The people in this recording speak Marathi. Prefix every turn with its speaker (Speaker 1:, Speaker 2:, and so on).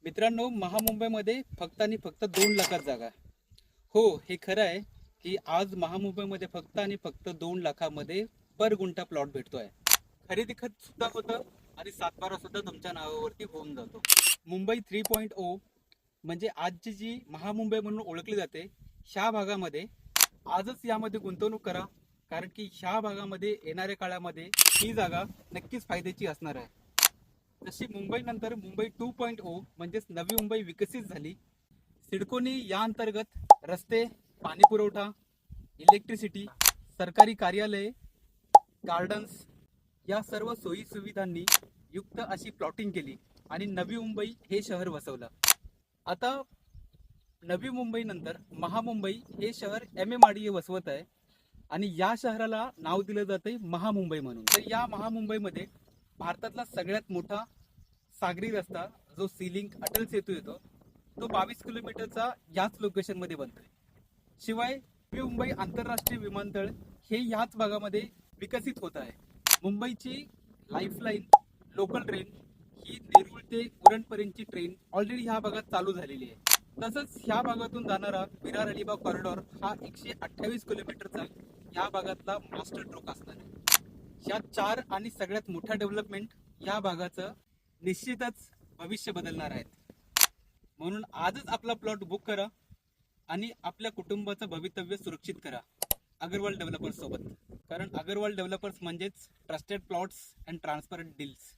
Speaker 1: मित्रांनो, महामुंबईमध्ये फक्त आणि फक्त 2 लाखात जागा. हो, हे खरं आहे की आज महामुंबईमध्ये फक्त आणि फक्त 2 लाखामध्ये पर गुंठा प्लॉट भेटतोय. खरेदी खत सुद्धा होतं आणि सातबारा सुद्धा तुमच्या नावावरती होऊन जातो. मुंबई 3.0 म्हणजे आजची जी महामुंबई म्हणून ओळखली जाते, ह्या भागामध्ये आजच यामध्ये गुंतवणूक करा, कारण की ह्या भागामध्ये येणाऱ्या काळामध्ये ही जागा नक्कीच फायद्याची असणार आहे. जशी मुंबई नंतर मुंबई 2.0 म्हणजेच नवी मुंबई विकसित झाली. सिडकोनी या अंतर्गत रस्ते, पाणी पुरवठा, इलेक्ट्रिसिटी, सरकारी कार्यालये, गार्डन्स या सर्व सोयी सुविधांनी युक्त अशी प्लॉटिंग केली आणि नवी मुंबई हे शहर वसवलं. आता नवी मुंबई नंतर महामुंबई हे शहर MMRDA वसवत आहे आणि या शहराला नाव दिलं जाते महामुंबई म्हणून. तर या महामुंबईमध्ये भारतातला सगळ्यात मोठा सागरी रस्ता जो सी लिंक अटल सेतू येतो तो 22 किलोमीटरचा याच लोकेशन मध्ये बनतोय. शिवाय नवी मुंबई आंतरराष्ट्रीय विमानतळ हे याच भागामध्ये विकसित होत आहे. मुंबईची लाईफलाईन लोकल ट्रेन ही नेरूळ ते उरणपर्यंतची ट्रेन ऑलरेडी ह्या भागात चालू झालेली आहे. तसंच ह्या भागातून जाणारा विरार अलिबाग कॉरिडॉर हा 128 किलोमीटरचा या भागातला मास्टर स्ट्रोक असणार आहे. या 4 आणि सगळ्यात मोठ्या डेव्हलपमेंट या भागाचं निश्चितच भविष्य बदलणार आहेत. म्हणून आजच आपला प्लॉट बुक करा आणि आपल्या कुटुंबाचं भवितव्य सुरक्षित करा अगरवाल डेव्हलपर्स सोबत. कारण अगरवाल डेव्हलपर्स म्हणजेच trusted plots and transparent deals.